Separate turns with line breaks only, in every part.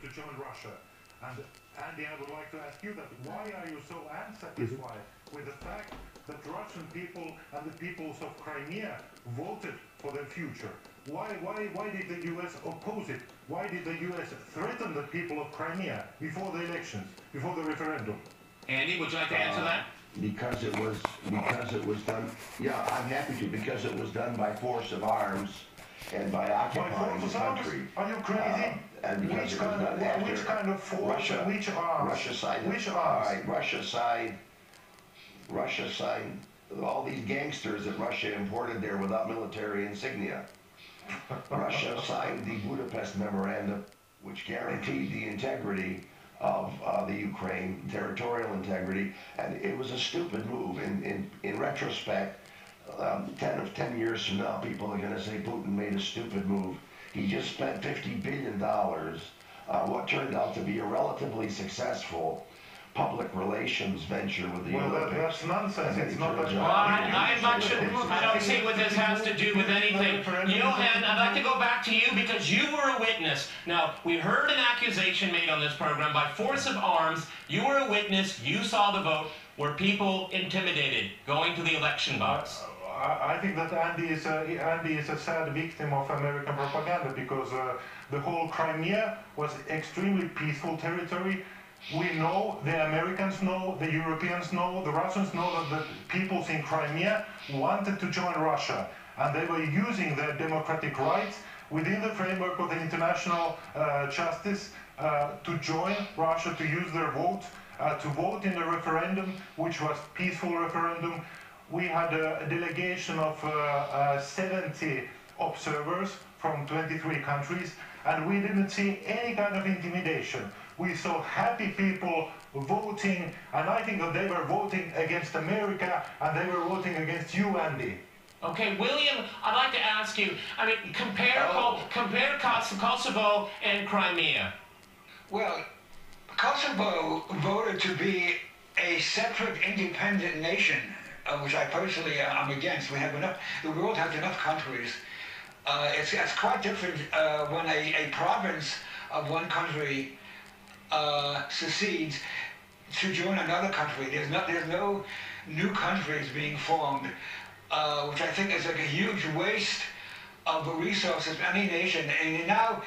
to join Russia. And Andy, I would like to ask you that why are you so unsatisfied with the fact that Russian people and the peoples of Crimea voted for their future? Why did the US oppose it? Why did the US threaten the people of Crimea before the elections, before the referendum?
Andy, would you like to answer that?
Because it was done. Yeah, I'm happy to. Because it was done by force of arms and by occupying the country.
Are you crazy?
And because it was done after
which kind of force?
Russia,
which arms?
Russia signed.
Which arms?
All right, Russia signed all these gangsters that Russia imported there without military insignia. Russia signed the Budapest Memorandum, which guaranteed the integrity of the Ukraine, territorial integrity, and it was a stupid move. In retrospect, 10 years from now, people are going to say Putin made a stupid move. He just spent $50 billion, what turned out to be a relatively successful public relations venture with the Olympics.
Well, that's nonsense. It's not that.
Well, I don't see what this has to do with anything. Johan, I'd like to go back to you because you were a witness. Now, we heard an accusation made on this program by force of arms. You were a witness. You saw the vote. Were people intimidated going to the election box?
I think that Andy is a sad victim of American propaganda because the whole Crimea was extremely peaceful territory. We know, the Americans know, the Europeans know, the Russians know that the peoples in Crimea wanted to join Russia, and they were using their democratic rights within the framework of the international justice to join Russia, to use their vote, to vote in the referendum, which was peaceful referendum. We had a delegation of 70 observers from 23 countries, and we didn't see any kind of intimidation. We saw happy people voting, and I think that they were voting against America, and they were voting against you, Andy.
Okay, William, I'd like to ask you, I mean, compare Kosovo and Crimea.
Well, Kosovo voted to be a separate independent nation, which I personally am against. We have enough, the world has enough countries. It's quite different when a province of one country secedes to join another country. There's no new countries being formed, which I think is like a huge waste of resources of any nation. And now,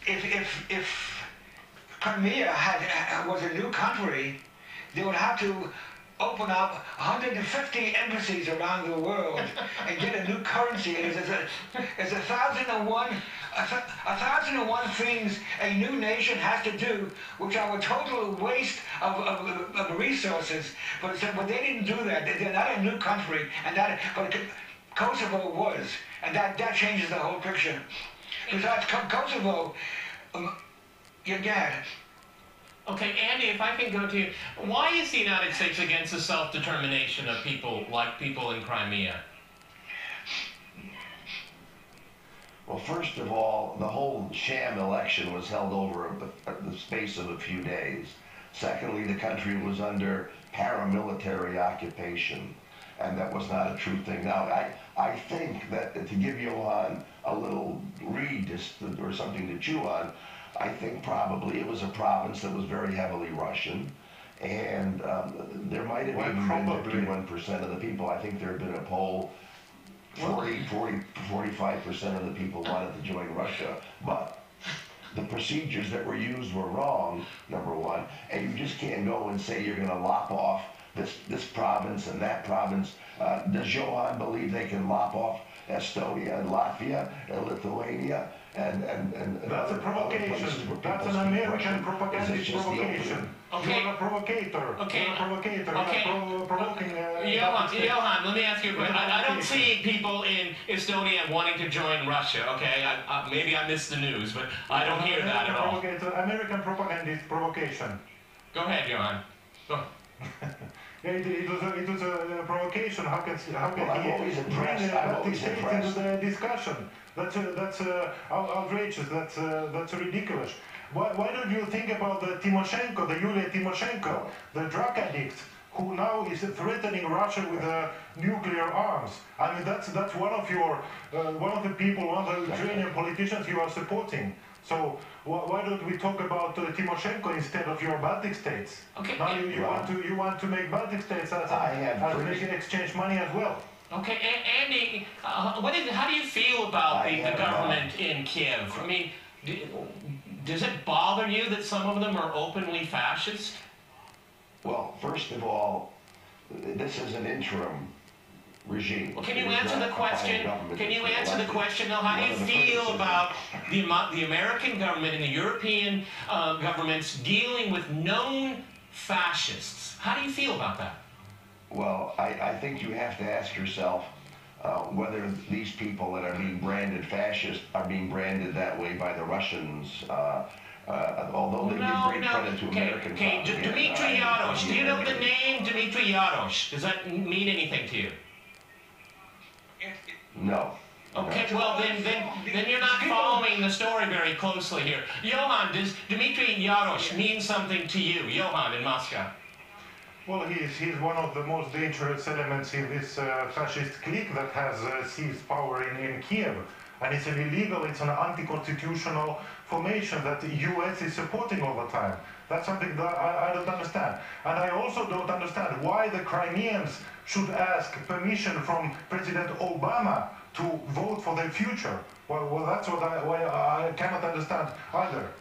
if Crimea was a new country, they would have to open up 150 embassies around the world and get a new currency. And there's 1,001 things a new nation has to do, which are a total waste of resources. But they didn't do that. They're not a new country, but Kosovo was, and that changes the whole picture. Besides, Kosovo, again.
Okay, Andy, if I can go to you, why is the United States against the self-determination of people like people in Crimea?
Well, first of all, the whole sham election was held over the space of a few days. Secondly, the country was under paramilitary occupation, and that was not a true thing. Now, I think that to give Johan a little read or something to chew on, I think probably it was a province that was very heavily Russian, and there might have even been 51% of the people. I think there had been a poll, 45% of the people wanted to join Russia, but the procedures that were used were wrong, number one, and you just can't go and say you're going to lop off this province and that province. Does Johan believe they can lop off Estonia and Latvia and Lithuania and
that's a provocation. That's an American propagandist provocation.
Okay.
You're a provocator.
Okay.
You're a provocator.
Okay.
You're provoking.
Johan, let me ask you a question. I don't see people in Estonia wanting to join Russia. Okay, maybe I missed the news, but I don't hear that at all.
American propagandist provocation.
Go ahead, Johan. Go.
It was a provocation. How can he bring that state into the discussion? That's outrageous. That's ridiculous. Why don't you think about the Tymoshenko, the Yulia Tymoshenko, the drug addict, who now is threatening Russia with nuclear arms? I mean, that's one of the people, one of the Ukrainian politicians you are supporting. So why don't we talk about Timoshenko instead of your Baltic states?
Okay.
Now you want to make Baltic states as exchange money as well.
Okay, Andy, how do you feel about the government in Kiev? I mean, does it bother you that some of them are openly fascist?
Well, first of all, this is an interim regime.
Well, can you answer the question? Can you answer the question, though? How do you feel about the American government and the European governments dealing with known fascists? How do you feel about that?
Well, I think you have to ask yourself whether these people that are being branded fascist are being branded that way by the Russians, although they give great credit to American propaganda.
Dmitry Yarosh. Do you know the name Dmitry Yarosh? Does that mean anything to you?
No.
Okay, well then you're not following the story very closely here. Johan, does Dmitry Yarosh mean something to you? Johan in Moscow.
Well, he's one of the most dangerous elements in this fascist clique that has seized power in Kiev. And it's an illegal, it's an anti-constitutional formation that the US is supporting all the time. That's something that I don't understand. And I also don't understand why the Crimeans should ask permission from President Obama to vote for their future. Well that's why I cannot understand either.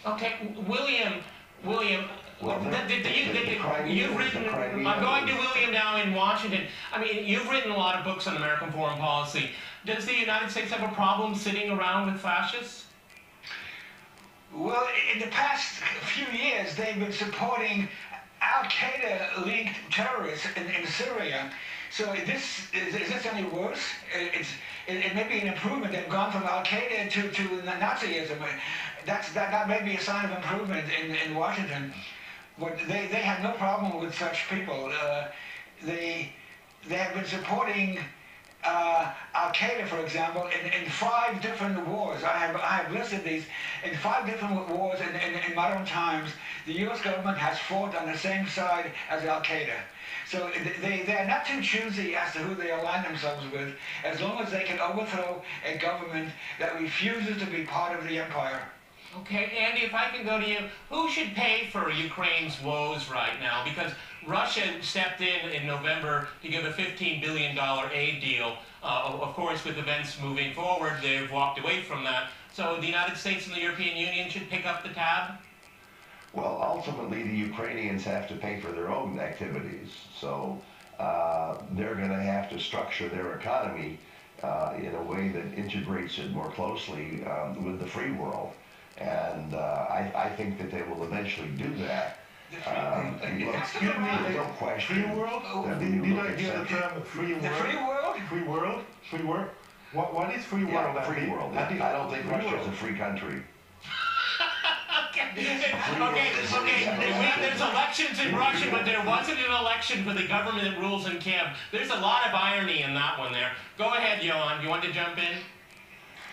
Okay, William, well, you've written, I'm going to William now in Washington. I mean, you've written a lot of books on American foreign policy. Does the United States have a problem sitting around with fascists?
Well, in the past few years, they've been supporting Al-Qaeda-linked terrorists in Syria. So is this any worse? It may be an improvement. They've gone from Al-Qaeda to Nazism. That may be a sign of improvement in Washington. But they have no problem with such people. They have been supporting Al-Qaeda, for example, in 5 different wars. I have listed these. In 5 different wars in modern times, the U.S. government has fought on the same side as Al-Qaeda. So they are not too choosy as to who they align themselves with, as long as they can overthrow a government that refuses to be part of the empire.
Okay, Andy, if I can go to you, who should pay for Ukraine's woes right now? Because Russia stepped in November to give a $15 billion aid deal. Of course, with events moving forward, they've walked away from that. So the United States and the European Union should pick up the tab?
Well, ultimately, the Ukrainians have to pay for their own activities. So they're going to have to structure their economy in a way that integrates it more closely with the free world. And I think that they will eventually do that.
Excuse me,
no question.
Free world? Did I hear the term free world?
The free world?
Free world? Free world? What is free world?
Yeah, free world. I don't think Russia is a free country.
Okay, there's elections in Russia, but there wasn't an election for the government that rules in Kiev. There's a lot of irony in that one there. Go ahead, Johan. You want to jump in?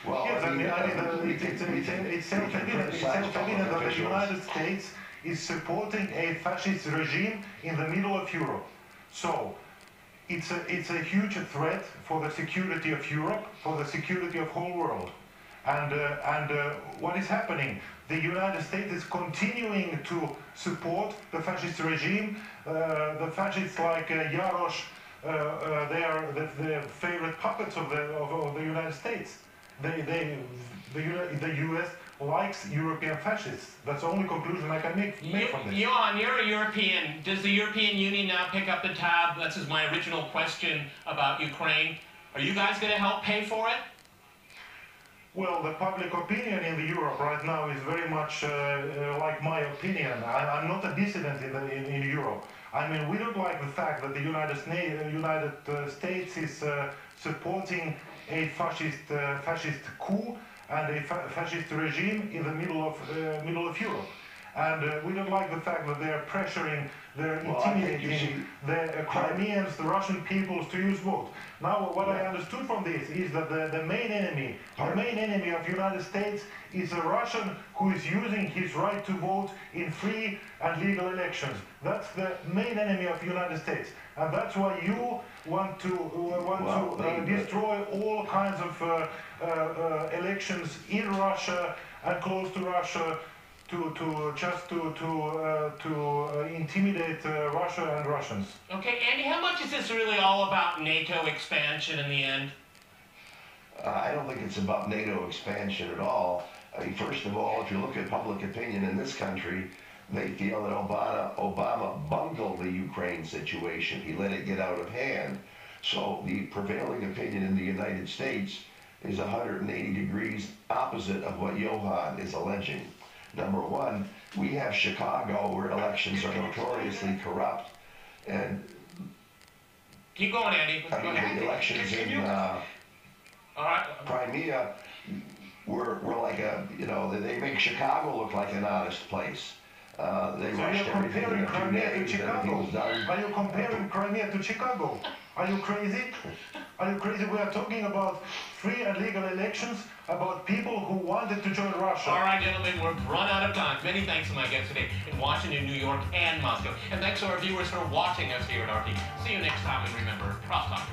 Well,
yes, it's self-evident that the United States is supporting a fascist regime in the middle of Europe. So it's a huge threat for the security of Europe, for the security of the whole world. And what is happening? The United States is continuing to support the fascist regime. The fascists like Yarosh, they are the favorite puppets of the United States. The U.S. likes European fascists. That's the only conclusion I can make from this.
Johan, you're a European. Does the European Union now pick up the tab? This is my original question about Ukraine. Are you guys going to help pay for it?
Well, the public opinion in Europe right now is very much like my opinion. I'm not a dissident in Europe. I mean, we don't like the fact that the United States is supporting a fascist coup and a fascist regime in the middle of Europe. And we don't like the fact that they're pressuring, they're
Well, I think you
intimidating
see-
the Crimeans, the Russian peoples to use vote. Now, what I understood from this is that the main enemy of United States is a Russian who is using his right to vote in free and legal elections. That's the main enemy of United States, and that's why you want to destroy all kinds of elections in Russia and close to Russia to intimidate Russia and Russians.
Okay, Andy, how much is this really all about NATO expansion in the end?
I don't think it's about NATO expansion at all. I mean, first of all, if you look at public opinion in this country, they feel that Obama bungled the Ukraine situation. He let it get out of hand. So the prevailing opinion in the United States is 180 degrees opposite of what Johan is alleging. Number one, we have Chicago where elections are notoriously corrupt, and
Keep going, Andy. Go
I mean,
ahead.
the elections in
All right.
Crimea were like a, you know, they make Chicago look like an honest place. They
So
rushed
you're
everything
comparing
in a few
Crimea to
days,
Chicago.
everything was done.
Are you comparing Crimea to Chicago? Are you crazy? Are you crazy? We are talking about free and legal elections, about people who wanted to join Russia.
All right, gentlemen, we've run out of time. Many thanks to my guests today in Washington, New York, and Moscow. And thanks to our viewers for watching us here at RT. See you next time, and remember, cross talk.